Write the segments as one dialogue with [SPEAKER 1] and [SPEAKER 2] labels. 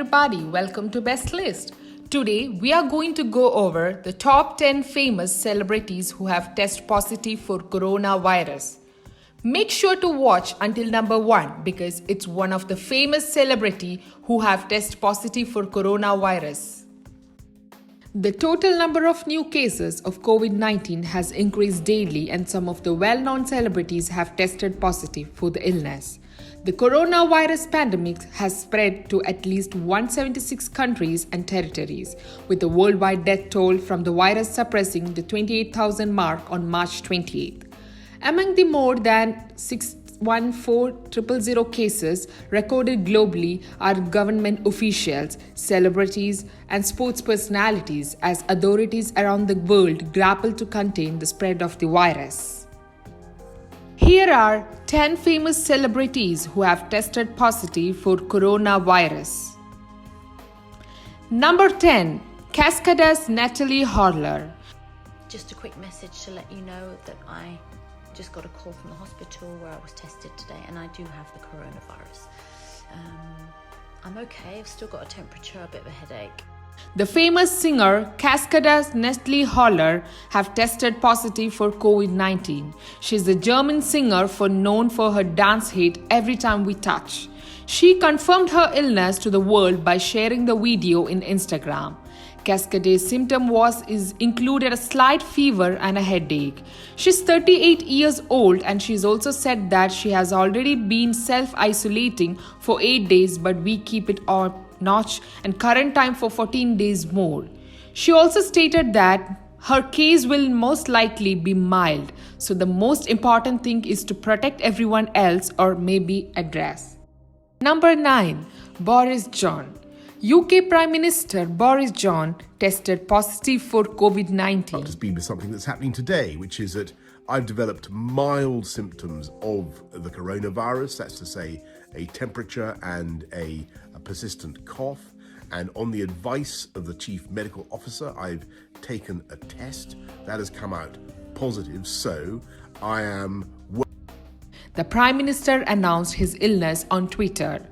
[SPEAKER 1] everybody, welcome to Best List. Today we are going to go over the top 10 famous celebrities who have tested positive for coronavirus. Make sure to watch until number 1 because it's one of the famous celebrity who have tested positive for coronavirus. The total number of new cases of COVID-19 has increased daily and some of the well-known celebrities have tested positive for the illness. The coronavirus pandemic has spread to at least 176 countries and territories, with the worldwide death toll from the virus surpassing the 28,000 mark on March 28th. Among the more than 614,000 cases recorded globally are government officials, celebrities, and sports personalities as authorities around the world grapple to contain the spread of the virus. Here are 10 famous celebrities who have tested positive for coronavirus. Number 10. Cascada's Natalie Horler.
[SPEAKER 2] Just a quick message to let you know that I just got a call from the hospital where I was tested today and I do have the coronavirus. I'm okay, I've still got a temperature, a bit of a headache.
[SPEAKER 1] The famous singer Cascada's Natalie Horler have tested positive for COVID-19. She's a German singer known for her dance hit Every Time We Touch. She confirmed her illness to the world by sharing the video in Instagram. Cascada's symptom included a slight fever and a headache. She's 38 years old and she's also said that she has already been self-isolating for 8 days, but we keep it on notch and current time for 14 days more. She also stated that her case will most likely be mild, so the most important thing is to protect everyone else or maybe address. Number 9. Boris Johnson. UK Prime Minister Boris Johnson tested positive for COVID-19.
[SPEAKER 3] Up to speed with something that's happening today, which is that I've developed mild symptoms of the coronavirus, that's to say a temperature and a persistent cough. And on the advice of the Chief Medical Officer, I've taken a test that has come out positive, so I am
[SPEAKER 1] The Prime Minister announced his illness on Twitter.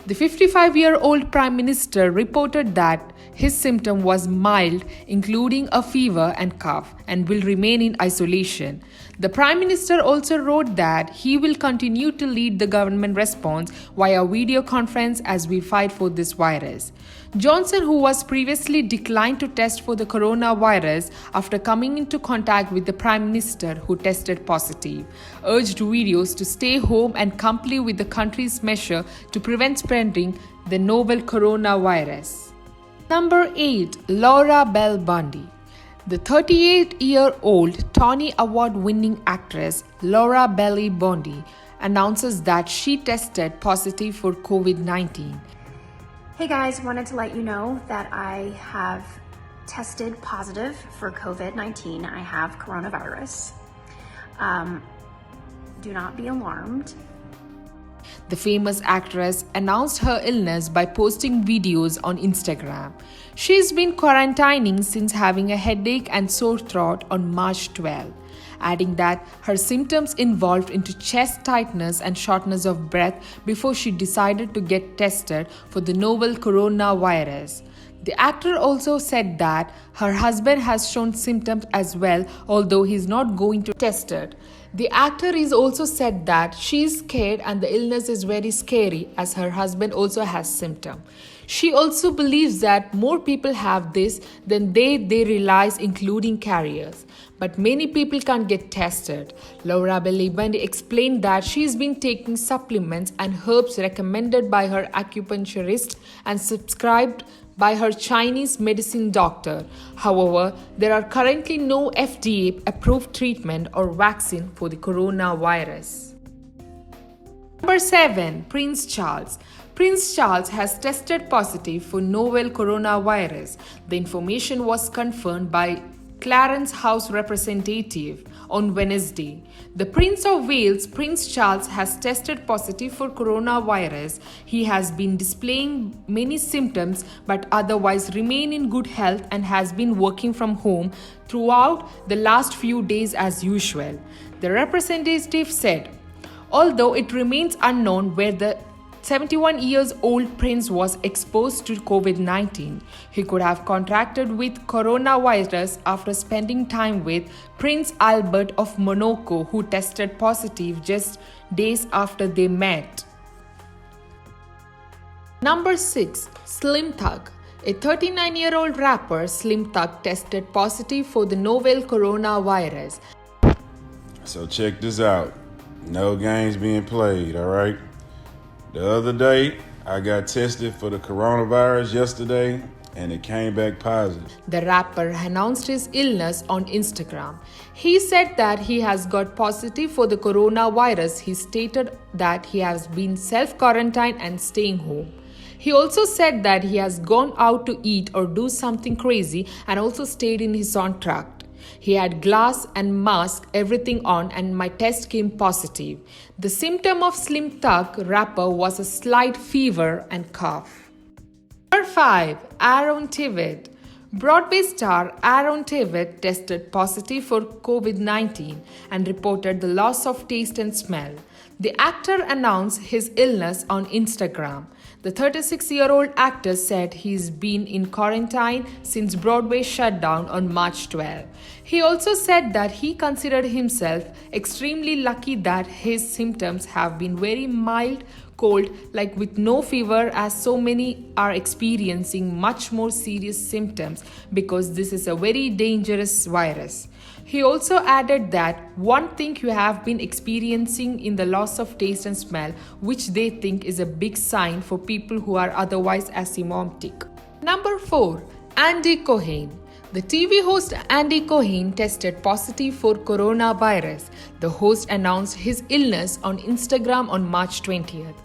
[SPEAKER 1] The 55-year-old Prime Minister reported that his symptom was mild, including a fever and cough, and will remain in isolation. The Prime Minister also wrote that he will continue to lead the government response via video conference as we fight for this virus. Johnson, who was previously declined to test for the coronavirus after coming into contact with the Prime Minister who tested positive, urged viewers to stay home and comply with the country's measure to prevent spreading the novel coronavirus. Number 8. Laura Bell Bundy. The 38-year-old Tony Award-winning actress Laura Bell Bundy announces that she tested positive for COVID-19.
[SPEAKER 4] Hey guys, wanted to let you know that I have tested positive for COVID-19. I have coronavirus. Do not be alarmed.
[SPEAKER 1] The famous actress announced her illness by posting videos on Instagram. She's been quarantining since having a headache and sore throat on March 12, adding that her symptoms evolved into chest tightness and shortness of breath before she decided to get tested for the novel coronavirus. The actor also said that her husband has shown symptoms as well, although he's not going to test it. The actor is also said that she is scared and the illness is very scary as her husband also has symptoms. She also believes that more people have this than they realize, including carriers. But many people can't get tested. Laura Bell Bundy explained that she's been taking supplements and herbs recommended by her acupuncturist and subscribed by her Chinese medicine doctor. However, there are currently no FDA-approved treatment or vaccine for the coronavirus. Number 7. Prince Charles. Prince Charles has tested positive for novel coronavirus. The information was confirmed by Clarence House representative on Wednesday. The Prince of Wales, Prince Charles, has tested positive for coronavirus. He has been displaying many symptoms but otherwise remain in good health and has been working from home throughout the last few days as usual. The representative said, although it remains unknown where the 71 years old prince was exposed to COVID-19. He could have contracted with coronavirus after spending time with Prince Albert of Monaco, who tested positive just days after they met. Number 6. Slim Thug. A 39-year-old rapper, Slim Thug, tested positive for the novel coronavirus.
[SPEAKER 5] So check this out. No games being played, all right? The other day, I got tested for the coronavirus yesterday, and it came back positive.
[SPEAKER 1] The rapper announced his illness on Instagram. He said that he has got positive for the coronavirus. He stated that he has been self-quarantined and staying home. He also said that he has gone out to eat or do something crazy and also stayed in his own truck. He had glass and mask, everything on, and my test came positive. The symptom of Slim Thug rapper was a slight fever and cough. Number 5. Aaron Tveit. Broadway star Aaron Tveit tested positive for COVID-19 and reported the loss of taste and smell. The actor announced his illness on Instagram. The 36-year-old actor said he's been in quarantine since Broadway shut down on March 12. He also said that he considered himself extremely lucky that his symptoms have been very mild, cold, like with no fever, as so many are experiencing much more serious symptoms because this is a very dangerous virus. He also added that one thing you have been experiencing in the loss of taste and smell, which they think is a big sign for people who are otherwise asymptomatic. Number 4. Andy Cohen. The TV host Andy Cohen tested positive for coronavirus. The host announced his illness on Instagram on March 20th.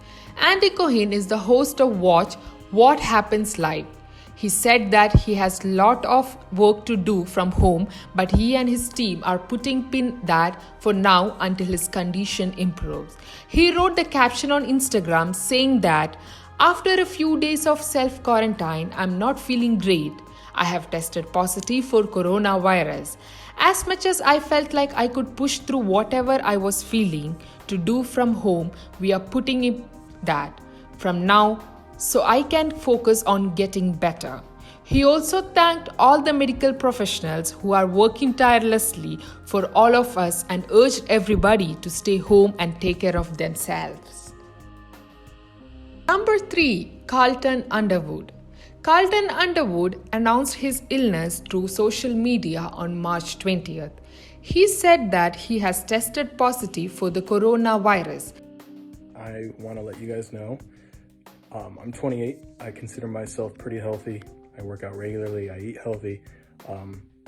[SPEAKER 1] Andy Cohen is the host of Watch What Happens Live. He said that he has a lot of work to do from home, but he and his team are putting pin that for now until his condition improves. He wrote the caption on Instagram saying that, "After a few days of self-quarantine, I'm not feeling great. I have tested positive for coronavirus. As much as I felt like I could push through whatever I was feeling to do from home, we are putting in that from now so I can focus on getting better." He also thanked all the medical professionals who are working tirelessly for all of us and urged everybody to stay home and take care of themselves. Number 3. Carlton Underwood. Carlton Underwood announced his illness through social media on March 20th. He said that he has tested positive for the coronavirus.
[SPEAKER 6] I want to let you guys know, I'm 28. I consider myself pretty healthy. I work out regularly. I eat healthy.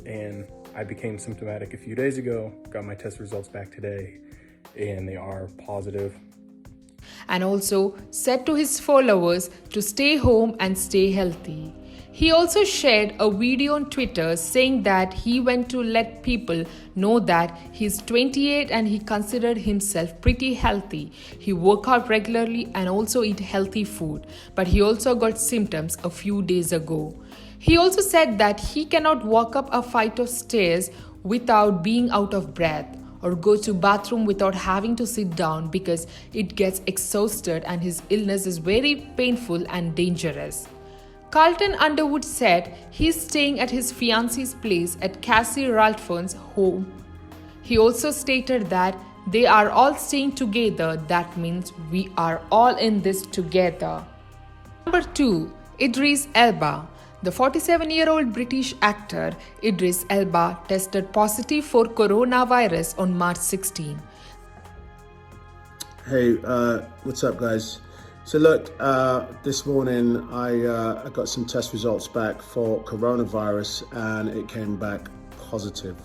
[SPEAKER 6] And I became symptomatic a few days ago. Got my test results back today, and they are positive.
[SPEAKER 1] And also said to his followers to stay home and stay healthy. He also shared a video on Twitter saying that he went to let people know that he's 28 and he considered himself pretty healthy. He worked out regularly and also eat healthy food, but he also got symptoms a few days ago. He also said that he cannot walk up a flight of stairs without being out of breath or go to bathroom without having to sit down because it gets exhausted and his illness is very painful and dangerous. Carlton Underwood said he's staying at his fiancée's place at Cassie Ralphon's home. He also stated that they are all staying together. That means we are all in this together. Number 2. Idris Elba. The 47-year-old British actor Idris Elba tested positive for coronavirus on March 16.
[SPEAKER 7] Hey, what's up, guys? So look, this morning I got some test results back for coronavirus and it came back positive.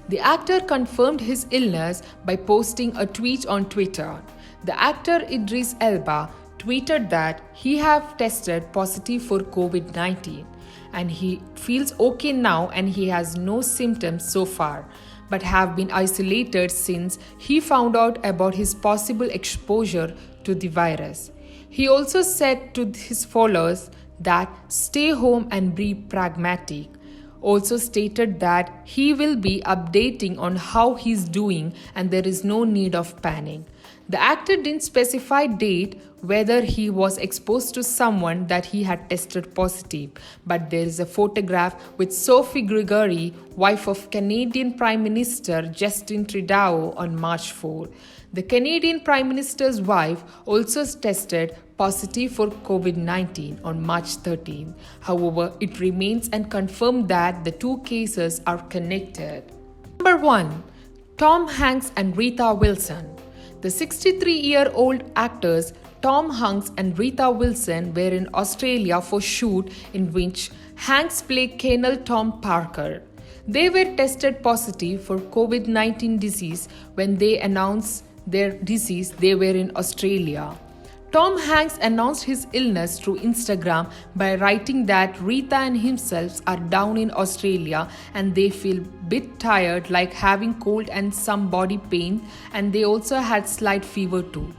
[SPEAKER 1] The actor confirmed his illness by posting a tweet on Twitter. The actor Idris Elba tweeted that he have tested positive for COVID-19 and he feels okay now and he has no symptoms so far, but have been isolated since he found out about his possible exposure to the virus. He also said to his followers that stay home and be pragmatic. Also stated that he will be updating on how he's doing and there is no need of panic. The actor didn't specify date whether he was exposed to someone that he had tested positive, but there is a photograph with Sophie Gregory, wife of Canadian Prime Minister Justin Trudeau, on March 4. The Canadian Prime Minister's wife also tested positive for COVID-19 on March 13. However, it remains unconfirmed that the two cases are connected. Number 1. Tom Hanks and Rita Wilson. The 63-year-old actors Tom Hanks and Rita Wilson were in Australia for a shoot in which Hanks played Colonel Tom Parker. They were tested positive for COVID-19 disease. When they announced their disease, they were in Australia. Tom Hanks announced his illness through Instagram by writing that Rita and himself are down in Australia and they feel bit tired, like having cold and some body pain, and they also had slight fever too.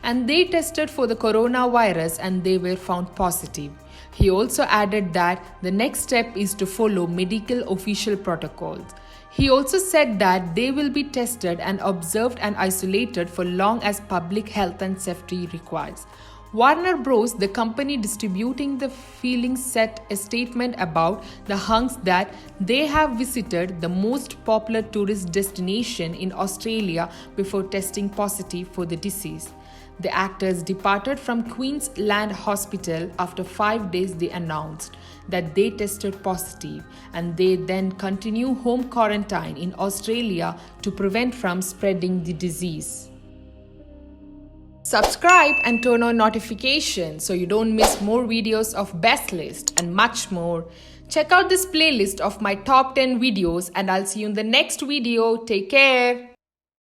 [SPEAKER 1] And they tested for the coronavirus and they were found positive. He also added that the next step is to follow medical official protocols. He also said that they will be tested and observed and isolated for long as public health and safety requires. Warner Bros., the company distributing the film, said a statement about the Hanks that they have visited the most popular tourist destination in Australia before testing positive for the disease. The actors departed from Queensland Hospital after 5 days. They announced that they tested positive and they then continue home quarantine in Australia to prevent from spreading the disease. Subscribe and turn on notifications so you don't miss more videos of Best List and much more. Check out this playlist of my top 10 videos and I'll see you in the next video. Take care.